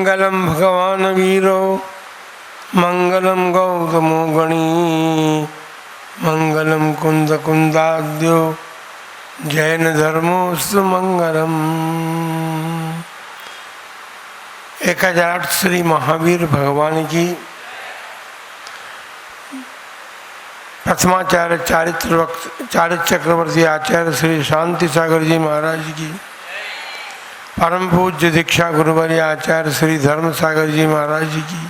मंगलम भगवान वीरो मंगलम गौतमो गणी मंगलम कुंद कुंदाद्यो जैन धर्मोस्तु मंगलम। 1008 श्री महावीर भगवान की प्रथमाचार्य चारित्र चक्रवर्ती आचार्य श्री शांति सागर जी महाराज की परम पूज्य दीक्षा गुरुवर्य आचार्य श्री धर्म सागर जी महाराज जी की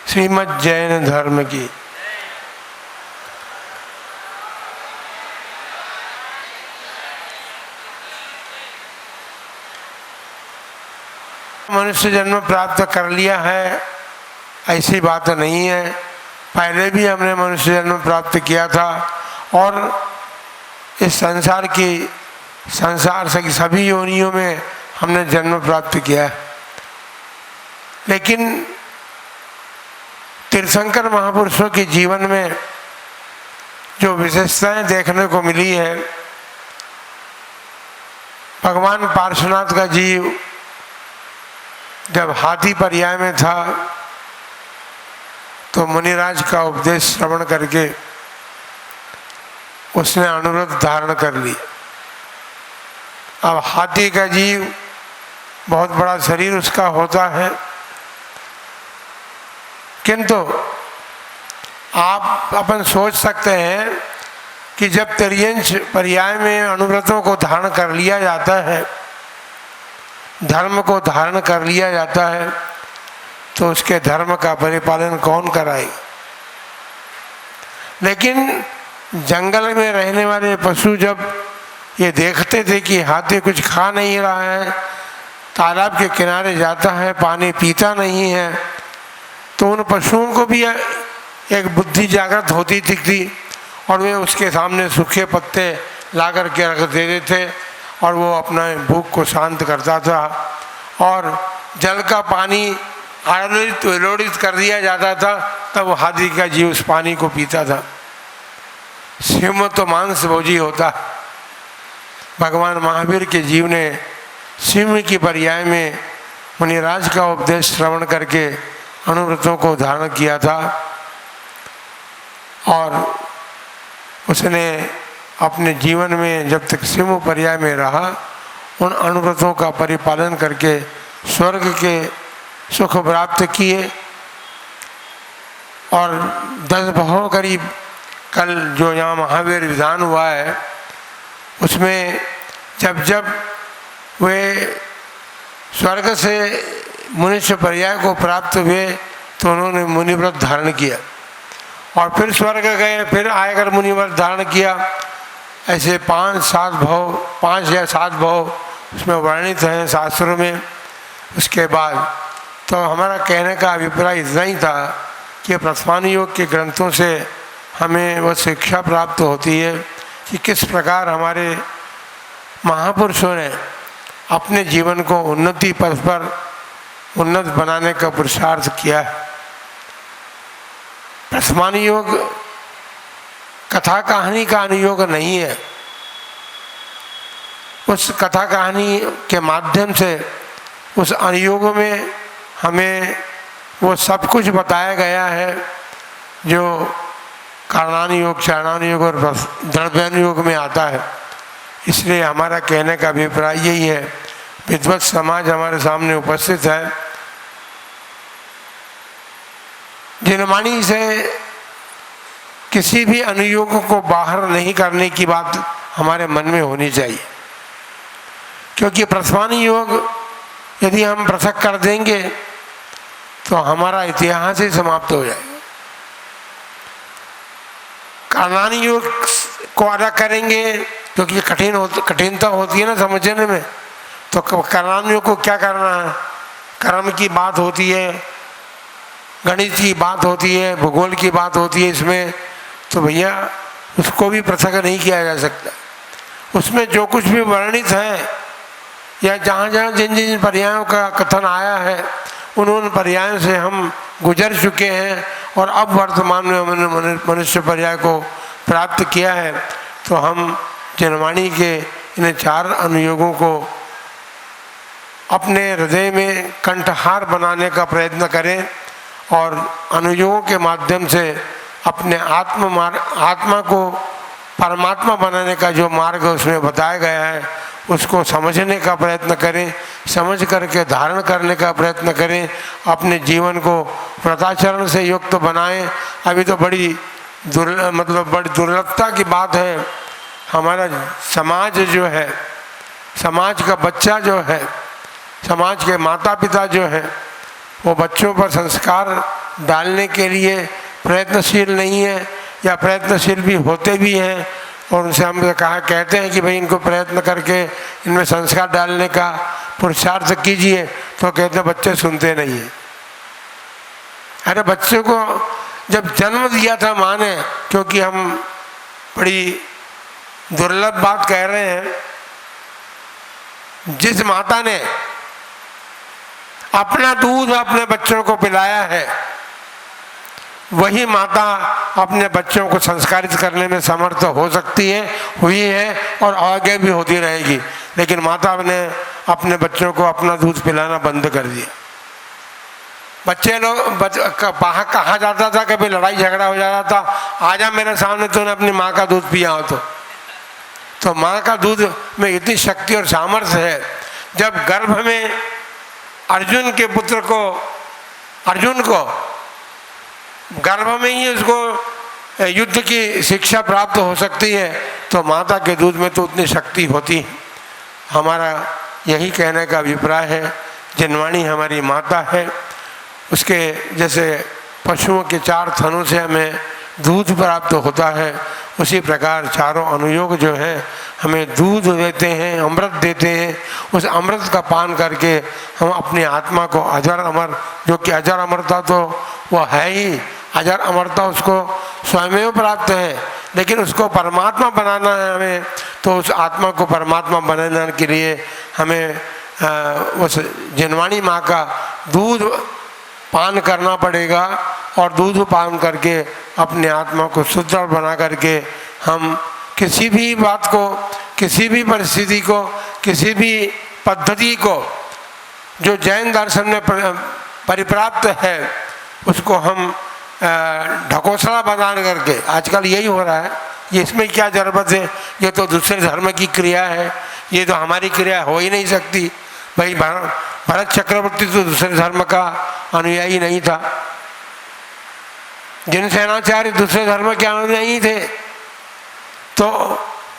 श्रीमद् जैन धर्म की मनुष्य जन्म प्राप्त कर लिया है ऐसी बात नहीं है। पहले भी हमने मनुष्य जन्म प्राप्त किया था और इस संसार से सभी योनियों में हमने जन्म प्राप्त किया है। लेकिन तीर्थंकर महापुरुषों के जीवन में जो विशेषताएं देखने को मिली है, भगवान पार्श्वनाथ का जीव जब हाथी पर्याय में था तो मुनिराज का उपदेश श्रवण करके उसने अनुरुद्ध धारण कर ली। अब हाथी का जीव बहुत बड़ा शरीर उसका होता है, किंतु आप अपन सोच सकते हैं कि जब तिर्यंश पर्याय में अनुव्रतों को धारण कर लिया जाता है, धर्म को धारण कर लिया जाता है, तो उसके धर्म का परिपालन कौन कराए। लेकिन जंगल में रहने वाले पशु जब ये देखते थे कि हाथी कुछ खा नहीं रहा है, तालाब के किनारे जाता है, पानी पीता नहीं है, तो उन पशुओं को भी एक बुद्धि जागृत होती थी और वे उसके सामने सूखे पत्ते ला करके रख देते थे और वो अपना भूख को शांत करता था। और जल का पानी आलोड़ित कर दिया जाता था, तब हाथी का जीव उस पानी को पीता था। सिंह तो मांस भोजी होता। भगवान महावीर के जीव ने सिंह की पर्याय में मुनिराज का उपदेश श्रवण करके अनुव्रतों को धारण किया था और उसने अपने जीवन में जब तक सिंह पर्याय में रहा उन अनुव्रतों का परिपालन करके स्वर्ग के सुख प्राप्त किए। और 10 भाव करीब कल जो यहाँ महावीर विधान हुआ है उसमें जब जब वे स्वर्ग से मनुष्य पर्याय को प्राप्त हुए तो उन्होंने मुनिव्रत धारण किया और फिर स्वर्ग गए, फिर आयकर मुनिव्रत धारण किया। ऐसे 5 या 7 भाव उसमें वर्णित हैं शास्त्रों में। उसके बाद तो हमारा कहने का अभिप्राय इतना ही था कि प्रथमान योग के ग्रंथों से हमें वह शिक्षा प्राप्त होती है कि किस प्रकार हमारे महापुरुषों ने अपने जीवन को उन्नति पथ पर उन्नत बनाने का पुरुषार्थ किया है। प्रथमान योग कथा कहानी का अनुयोग नहीं है। उस कथा कहानी के माध्यम से उस अनुयोग में हमें वो सब कुछ बताया गया है जो कारणान योग, चारणान योग और द्रव्यान योग में आता है। इसलिए हमारा कहने का अभिप्राय यही है। विद्वत समाज हमारे सामने उपस्थित है, जिनवाणी से किसी भी अनुयोग को बाहर नहीं करने की बात हमारे मन में होनी चाहिए, क्योंकि प्रथमान योग यदि हम पृथक कर देंगे तो हमारा इतिहास ही समाप्त हो जाएगा। कारणान योग को अलग करेंगे क्योंकि कठिनता होती है ना समझने में। तो कारणान योग को क्या करना है, कर्म की बात होती है, गणित की बात होती है, भूगोल की बात होती है इसमें, तो भैया उसको भी पृथक नहीं किया जा सकता। उसमें जो कुछ भी वर्णित है या जहाँ जहाँ जिन जिन पर्यायों का कथन आया है उन पर्यायों से हम गुजर चुके हैं और अब वर्तमान में हमने मनुष्य पर्याय को प्राप्त किया है। तो हम जनवाणी के इन 4 अनुयोगों को अपने हृदय में कंठहार बनाने का प्रयत्न करें और अनुयोगों के माध्यम से अपने आत्मा को परमात्मा बनाने का जो मार्ग उसमें बताया गया है उसको समझने का प्रयत्न करें, समझ करके धारण करने का प्रयत्न करें, अपने जीवन को व्रताचरण से युक्त बनाएं। अभी तो बड़ी बड़ी दुर्लभता की बात है, हमारा समाज जो है, समाज का बच्चा जो है, समाज के माता पिता जो है, वो बच्चों पर संस्कार डालने के लिए प्रयत्नशील नहीं है, या प्रयत्नशील भी होते भी हैं और उनसे हम कहते हैं कि भाई इनको प्रयत्न करके इनमें संस्कार डालने का पुरुषार्थ कीजिए, तो कहते हैं बच्चे सुनते नहीं हैं। अरे बच्चे को जब जन्म दिया था माँ ने, क्योंकि हम बड़ी दुर्लभ बात कह रहे हैं, जिस माता ने अपना दूध अपने बच्चों को पिलाया है वही माता अपने बच्चों को संस्कारित करने में समर्थ हो सकती है, हुई है और आगे भी होती रहेगी। लेकिन माता ने अपने बच्चों को अपना दूध पिलाना बंद कर दिया। बच्चे लोग बाहर कहा जाता था, कभी लड़ाई झगड़ा हो जाता था, आजा मेरे सामने तूने अपनी माँ का दूध पिया हो तो माँ का दूध में इतनी शक्ति और सामर्थ्य है। जब गर्भ में अर्जुन के पुत्र को, अर्जुन को गर्भ में ही उसको युद्ध की शिक्षा प्राप्त हो सकती है, तो माता के दूध में तो उतनी शक्ति होती है। हमारा यही कहने का अभिप्राय है, जिनवाणी हमारी माता है, उसके जैसे पशुओं के 4 थनों से हमें दूध प्राप्त होता है, उसी प्रकार चारों अनुयोग जो हैं हमें दूध देते हैं, अमृत देते हैं। उस अमृत का पान करके हम अपनी आत्मा को अजर अमर, जो कि अजर अमरता तो वह है ही, अजर अमरता उसको स्वयं प्राप्त है, लेकिन उसको परमात्मा बनाना है हमें, तो उस आत्मा को परमात्मा बनाने के लिए हमें उस जिनवाणी माँ का दूध पान करना पड़ेगा। और दूध पान करके अपने आत्मा को सुदृढ़ बना करके हम किसी भी बात को, किसी भी परिस्थिति को, किसी भी पद्धति को जो जैन दर्शन में परिप्राप्त है उसको हम ढकोसला बना करके, आजकल यही हो रहा है, ये इसमें क्या जरूरत है, ये तो दूसरे धर्म की क्रिया है, ये तो हमारी क्रिया हो ही नहीं सकती। भाई भरत चक्रवर्ती तो दूसरे धर्म का अनुयायी नहीं था, जिन सेनाचार्य दूसरे धर्म के अनुयायी थे, तो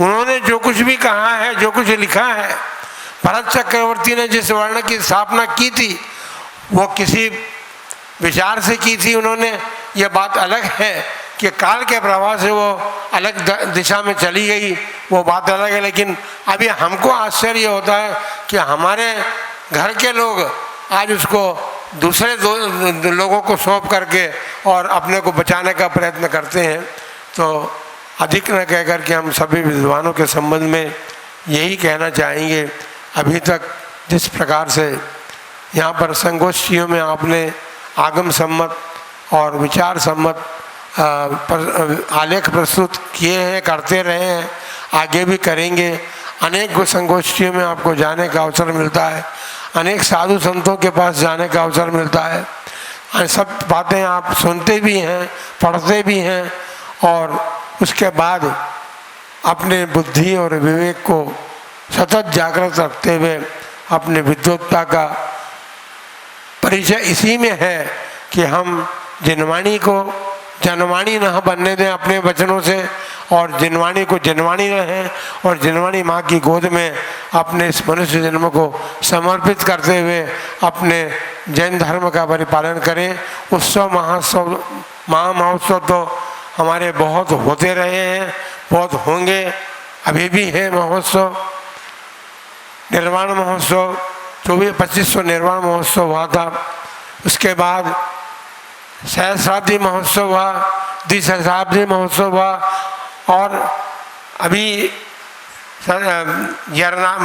उन्होंने जो कुछ भी कहा है, जो कुछ लिखा है, भरत चक्रवर्ती ने जिस वर्ण की स्थापना की थी वो किसी विचार से की थी उन्होंने। ये बात अलग है कि काल के प्रभाव से वो अलग दिशा में चली गई, वो बात अलग है। लेकिन अभी हमको आश्चर्य होता है कि हमारे घर के लोग आज उसको दूसरे लोगों को सौंप करके और अपने को बचाने का प्रयत्न करते हैं। तो अधिक न कह कर के हम सभी विद्वानों के संबंध में यही कहना चाहेंगे, अभी तक जिस प्रकार से यहाँ पर संगोष्ठियों में आपने आगम सम्मत और विचार सम्मत आलेख प्रस्तुत किए हैं, करते रहे हैं, आगे भी करेंगे। अनेक संगोष्ठियों में आपको जाने का अवसर मिलता है, अनेक साधु संतों के पास जाने का अवसर मिलता है, सब बातें आप सुनते भी हैं, पढ़ते भी हैं, और उसके बाद अपने बुद्धि और विवेक को सतत जागृत रखते हुए अपने विद्वत्ता का परिचय इसी में है कि हम जिनवाणी को जनवाणी न बनने दें अपने वचनों से, और जिनवाणी को जिनवाणी रहें, और जिनवाणी माँ की गोद में अपने इस मनुष्य जन्म को समर्पित करते हुए अपने जैन धर्म का परिपालन करें। उत्सव महोत्सव तो हमारे बहुत होते रहे हैं, बहुत होंगे, अभी भी है महोत्सव। निर्वाण महोत्सव 2500 निर्वाण महोत्सव हुआ था, उसके बाद सहस्राब्दी महोत्सव हुआ, द्विसहस्राब्दी महोत्सव हुआ, और अभी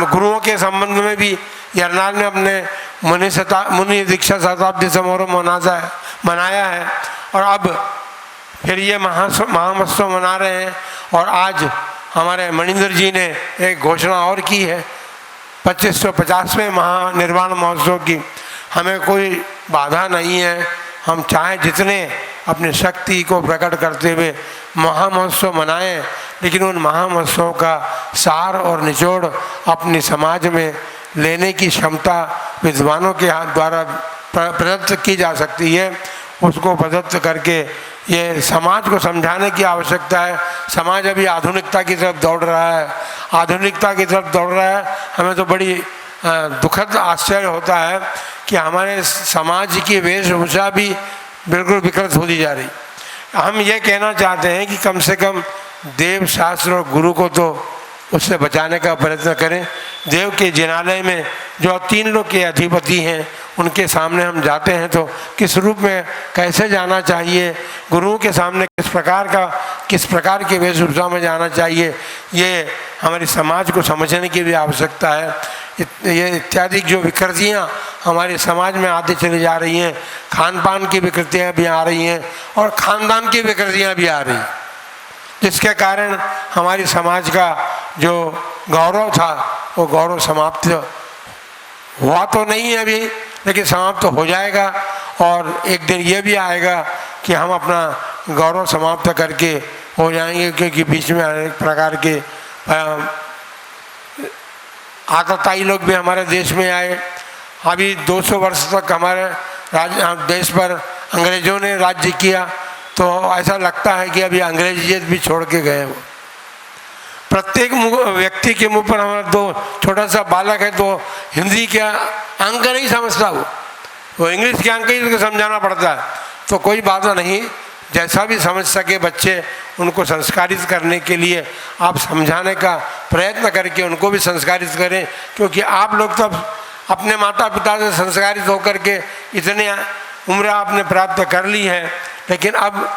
गुरुओं के संबंध में भी यरनाल ने अपने मुनि दीक्षा शताब्दी समारोह मनाया है, और अब फिर ये महामहोत्सव मना रहे हैं। और आज हमारे मणिंदर जी ने एक घोषणा और की है 2550वें महानिर्वाण महोत्सव की हमें कोई बाधा नहीं है। हम चाहे जितने अपनी शक्ति को प्रकट करते हुए महामहोत्सव मनाएं, लेकिन उन महामहोत्सव का सार और निचोड़ अपने समाज में लेने की क्षमता विद्वानों के हाथ द्वारा प्रदत्त की जा सकती है। उसको प्रदत्त करके ये समाज को समझाने की आवश्यकता है। समाज अभी आधुनिकता की तरफ दौड़ रहा है, आधुनिकता की तरफ दौड़ रहा है। हमें तो बड़ी दुखद आश्चर्य होता है कि हमारे समाज की वेशभूषा भी बिल्कुल विकृत होती जा रही। हम ये कहना चाहते हैं कि कम से कम देव शास्त्र और गुरु को तो उससे बचाने का प्रयत्न करें। देव के जिनालय में जो 3 लोग के अधिपति हैं उनके सामने हम जाते हैं तो किस रूप में कैसे जाना चाहिए, गुरुओं के सामने किस प्रकार के वेशभूषा में जाना चाहिए, ये हमारी समाज को समझने की भी आवश्यकता है। ये इत्यादि जो विकृतियाँ हमारे समाज में आती चली जा रही हैं, खान पान की विकृतियाँ भी आ रही हैं और ख़ानदान की विकृतियाँ भी आ रही हैं, जिसके कारण हमारी समाज का जो गौरव था वो गौरव समाप्त हुआ तो नहीं है अभी, लेकिन समाप्त तो हो जाएगा। और एक दिन ये भी आएगा कि हम अपना गौरव समाप्त करके हो जाएंगे, क्योंकि बीच में अनेक प्रकार के आतताई लोग भी हमारे देश में आए। अभी 200 वर्ष तक हमारे देश पर अंग्रेज़ों ने राज्य किया, तो ऐसा लगता है कि अभी अंग्रेजियत भी छोड़ के गए वो। प्रत्येक व्यक्ति के मुंह पर हमारा छोटा सा बालक है तो हिंदी के अंक नहीं समझता, वो इंग्लिश के अंक ही उसको समझाना पड़ता है। तो कोई बात नहीं, जैसा भी समझ सके बच्चे, उनको संस्कारित करने के लिए आप समझाने का प्रयत्न करके उनको भी संस्कारित करें, क्योंकि आप लोग तो अपने माता पिता से संस्कारित होकर के इतने उम्र आपने प्राप्त कर ली है, लेकिन अब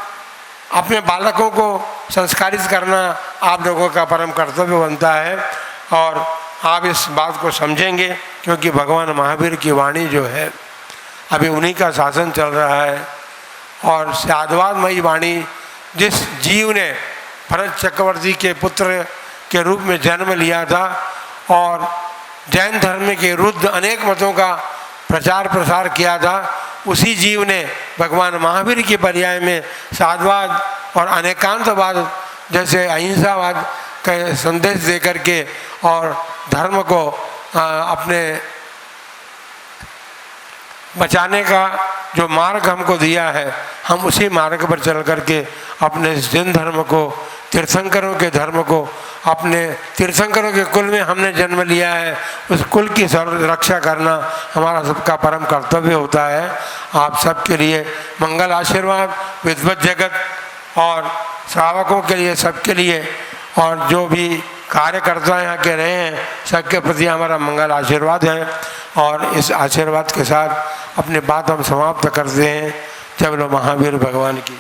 अपने बालकों को संस्कारित करना आप लोगों का परम कर्तव्य बनता है। और आप इस बात को समझेंगे, क्योंकि भगवान महावीर की वाणी जो है अभी उन्हीं का शासन चल रहा है। और साधुवादमयी वाणी, जिस जीव ने भरत चक्रवर्ती के पुत्र के रूप में जन्म लिया था और जैन धर्म के विरुद्ध अनेक मतों का प्रचार प्रसार किया था, उसी जीव ने भगवान महावीर के पर्याय में साधुवाद और अनेकांतवाद जैसे अहिंसावाद का संदेश दे करके और धर्म को अपने बचाने का जो मार्ग हमको दिया है, हम उसी मार्ग पर चल करके अपने जैन धर्म को, तीर्थंकरों के धर्म को, अपने तीर्थंकरों के कुल में हमने जन्म लिया है, उस कुल की रक्षा करना हमारा सबका परम कर्तव्य होता है। आप सबके लिए मंगल आशीर्वाद, विद्वत जगत और श्रावकों के लिए, सबके लिए, और जो भी कार्यकर्ता यहाँ के रहे हैं सबके प्रति हमारा मंगल आशीर्वाद है। और इस आशीर्वाद के साथ अपनी बात हम समाप्त करते हैं। जय बोलो महावीर भगवान की।